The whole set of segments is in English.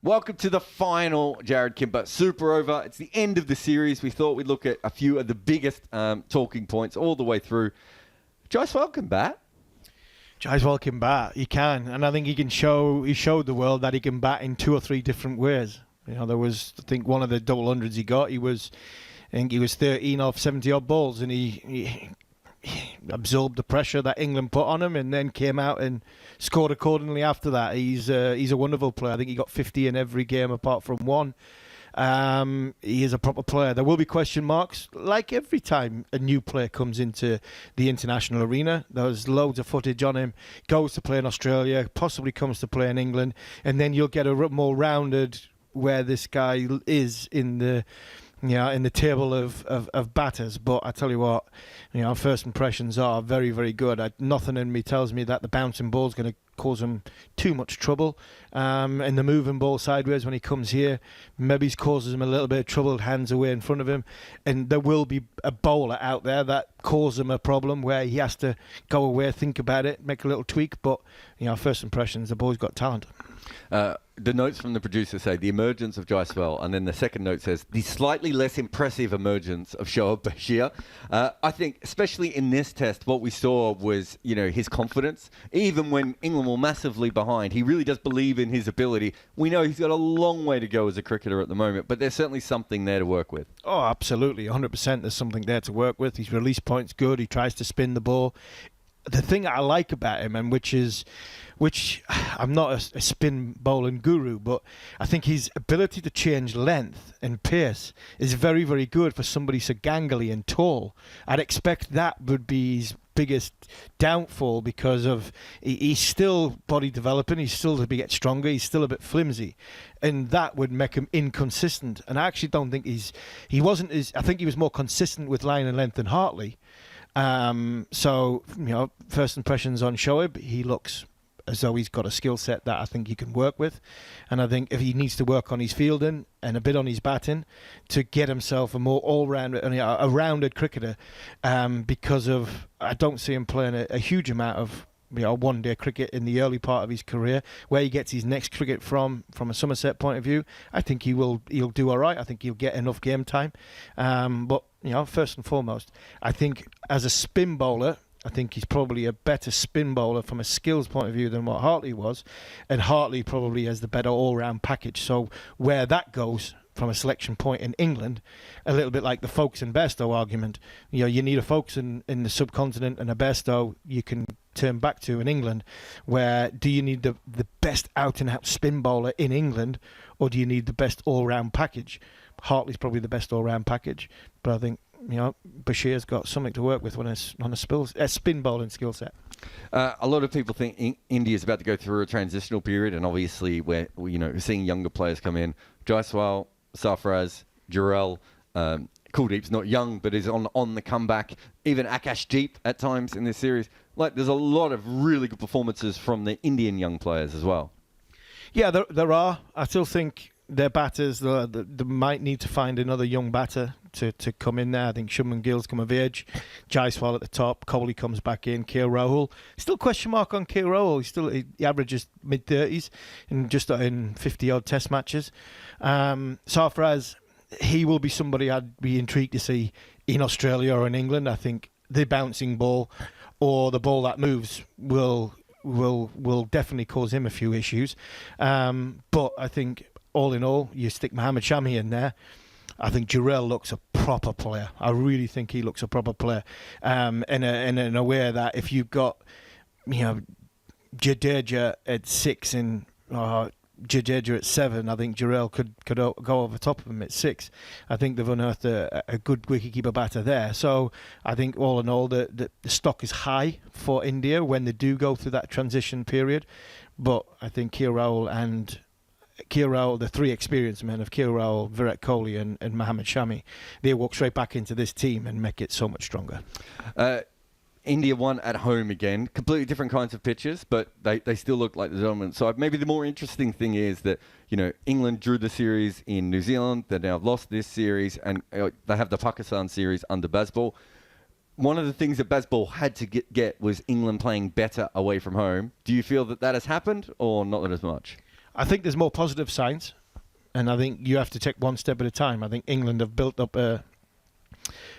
Welcome to the final Jarrod Kimber Super Over. It's the end of the series. We thought we'd look at a few of the biggest talking points all the way through. Jaiswal can bat. Jaiswal can bat. He can. And I think he showed the world that he can bat in 2 or 3 different ways. You know, there was, I think, one of the double hundreds he got, I think he was 13 off 70 odd balls, and he absorbed the pressure that England put on him and then came out and scored accordingly after that. He's a wonderful player. I think he got 50 in every game apart from one. He is a proper player. There will be question marks, like every time a new player comes into the international arena. There's loads of footage on him. Goes to play in Australia, possibly comes to play in England, and then you'll get a more rounded where this guy is in the table of batters. But I tell you what, first impressions are very, very good. Nothing in me tells me that the bouncing ball is going to cause him too much trouble. And the moving ball sideways when he comes here, maybe causes him a little bit of trouble, hands away in front of him. And there will be a bowler out there that causes him a problem where he has to go away, think about it, make a little tweak. But, first impressions, the boy's got talent. The notes from the producer say the emergence of Jaiswal, and then the second note says the slightly less impressive emergence of Shoaib Akhtar. I think, especially in this test, what we saw was, his confidence. Even when England were massively behind, he really does believe in his ability. We know he's got a long way to go as a cricketer at the moment, but there's certainly something there to work with. Oh, absolutely, 100%. There's something there to work with. His release point's good. He tries to spin the ball. The thing I like about him, and which I'm not a spin bowling guru, but I think his ability to change length and pace is very, very good for somebody so gangly and tall. I'd expect that would be his biggest downfall because of he's still body developing, he's still to get stronger, he's still a bit flimsy, and that would make him inconsistent. And I actually don't think I think he was more consistent with line and length than Hartley. So, first impressions on Shoaib, he looks as though he's got a skill set that I think he can work with. And I think if he needs to work on his fielding and a bit on his batting to get himself a more all-round, a rounded cricketer, because I don't see him playing a huge amount of one-day cricket in the early part of his career. Where he gets his next cricket from a Somerset point of view, I think he'll do all right. I think he'll get enough game time. But first and foremost, I think as a spin bowler, I think he's probably a better spin bowler from a skills point of view than what Hartley was, and Hartley probably has the better all-round package. So where that goes from a selection point in England, a little bit like the Folkes and Bairstow argument. You need a Folkes in the subcontinent and a Bairstow you can turn back to in England. Where do you need the best out-and-out spin bowler in England, or do you need the best all-round package? Hartley's probably the best all-round package, but I think Bashir's got something to work with on a spin bowling skill set. A lot of people think India's about to go through a transitional period, and obviously we're seeing younger players come in. Jaiswal, Sarfaraz, Jarrell, Kuldeep's not young, but is on the comeback. Even Akashdeep at times in this series. There's a lot of really good performances from the Indian young players as well. Yeah, there are. I still think their batters, they might need to find another young batter to come in there. I think Shubman Gill's come of age. Jaiswal at the top. Kohli comes back in. KL Rahul. Still question mark on KL Rahul. He averages mid-30s in 50-odd test matches. Sarfaraz, he will be somebody I'd be intrigued to see in Australia or in England. I think the bouncing ball or the ball that moves will definitely cause him a few issues. But I think all in all, you stick Mohammad Shami in there, I think Jarrell looks a proper player. I really think he looks a proper player. In a way that if you've got, Jadeja at 6 and Jadeja at 7, I think Jarrell could go over top of him at 6. I think they've unearthed a good wicketkeeper batter there. So I think all in all, the stock is high for India when they do go through that transition period. But I think KL Rahul, the 3 experienced men of KL Rahul, Virat Kohli and Mohammad Shami, they walk straight back into this team and make it so much stronger. India won at home again. Completely different kinds of pitches, but they still look like the dominant side. Maybe the more interesting thing is that, England drew the series in New Zealand. They now lost this series, and they have the Pakistan series under basball. One of the things that baseball had to get was England playing better away from home. Do you feel that has happened, or not as much? I think there's more positive signs, and I think you have to take one step at a time. I think England have built up a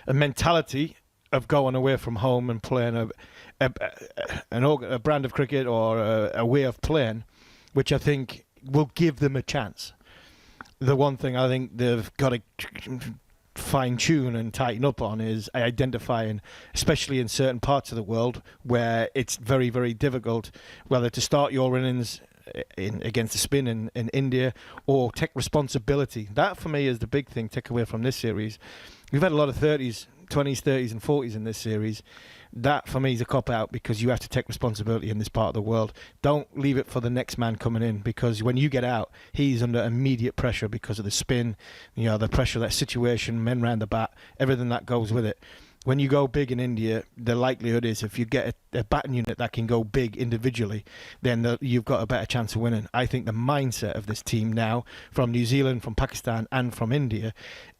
mentality of going away from home and playing a brand of cricket or a way of playing, which I think will give them a chance. The one thing I think they've got to fine-tune and tighten up on is identifying, especially in certain parts of the world where it's very, very difficult, whether to start your innings against the spin in India or take responsibility. That, for me, is the big thing, take away from this series. We've had a lot of 20s, 30s and 40s in this series. That, for me, is a cop-out because you have to take responsibility in this part of the world. Don't leave it for the next man coming in, because when you get out, he's under immediate pressure because of the spin, the pressure of that situation, men round the bat, everything that goes with it. When you go big in India, the likelihood is if you get a batting unit that can go big individually, then you've got a better chance of winning. I think the mindset of this team now, from New Zealand, from Pakistan and from India,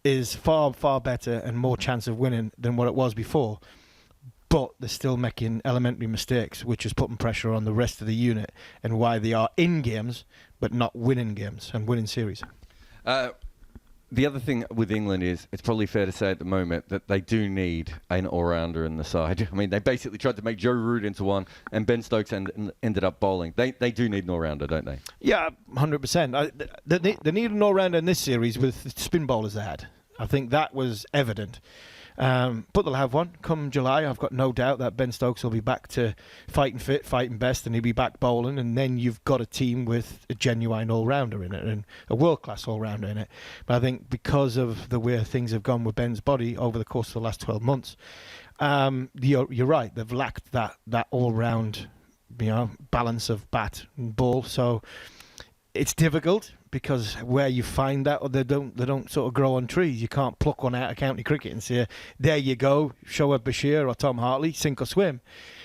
is far, far better and more chance of winning than what it was before. But they're still making elementary mistakes, which is putting pressure on the rest of the unit, and why they are in games but not winning games and winning series. The other thing with England is, it's probably fair to say at the moment that they do need an all-rounder in the side. I mean, they basically tried to make Joe Root into one, and Ben Stokes ended up bowling. They do need an all-rounder, don't they? Yeah, 100%. They need an all-rounder in this series with the spin bowlers they had. I think that was evident. But they'll have one come July. I've got no doubt that Ben Stokes will be back to fighting fit, fighting best, and he'll be back bowling. And then you've got a team with a genuine all-rounder in it and a world-class all-rounder in it. But I think because of the way things have gone with Ben's body over the course of the last 12 months, you're right. They've lacked that all-round, balance of bat and ball. So it's difficult, because where you find that, or they don't sort of grow on trees. You can't pluck one out of county cricket and say, there you go, Shoaib Akhtar or Tom Hartley, sink or swim.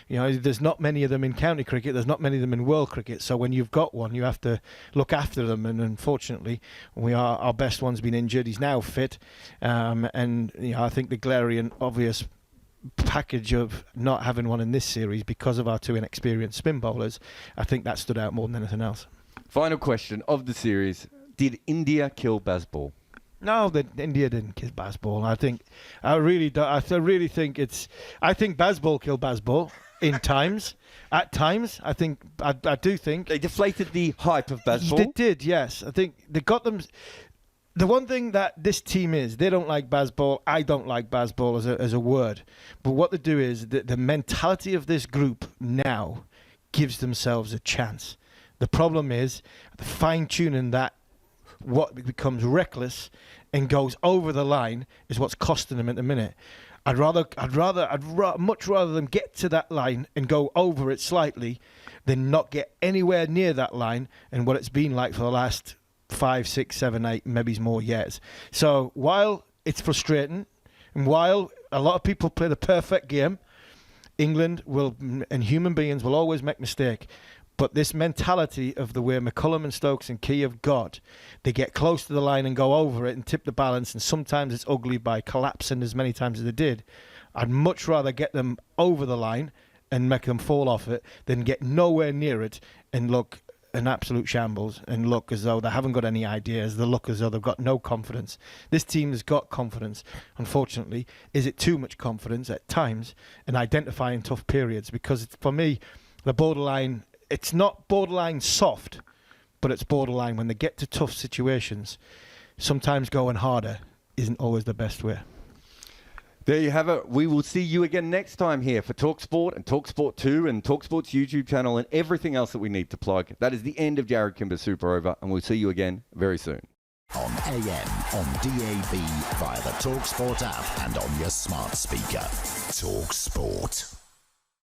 There's not many of them in county cricket. There's not many of them in world cricket. So when you've got one, you have to look after them. And unfortunately, our best one's been injured. He's now fit. And I think the glaring obvious package of not having one in this series because of our two inexperienced spin bowlers, I think that stood out more than anything else. Final question of the series: did India kill basball? No, India didn't kill basball. I really think I think basball killed basball in times. At times, I do think they deflated the hype of basball. They did, yes. I think they got them. The one thing that this team is, they don't like basball. I don't like basball as a word. But what they do is the mentality of this group now gives themselves a chance. The problem is the fine-tuning that what becomes reckless and goes over the line is what's costing them at the minute. I'd much rather them get to that line and go over it slightly than not get anywhere near that line, and what it's been like for the last 5, 6, 7, 8, maybe more years. So while it's frustrating, and while a lot of people play the perfect game, England will, and human beings will always make mistakes. But this mentality of the way McCullum and Stokes and Key have got, they get close to the line and go over it and tip the balance, and sometimes it's ugly by collapsing as many times as they did. I'd much rather get them over the line and make them fall off it than get nowhere near it and look an absolute shambles and look as though they haven't got any ideas. They look as though they've got no confidence. This team has got confidence. Unfortunately, is it too much confidence at times in identifying tough periods? Because it's, for me, the borderline... It's not borderline soft, but it's borderline when they get to tough situations. Sometimes going harder isn't always the best way. There you have it. We will see you again next time here for talkSPORT and talkSPORT 2 and talkSPORT's YouTube channel and everything else that we need to plug. That is the end of Jarrod Kimber's Super Over, and we'll see you again very soon. On AM, on DAB, via the talkSPORT app and on your smart speaker. talkSPORT.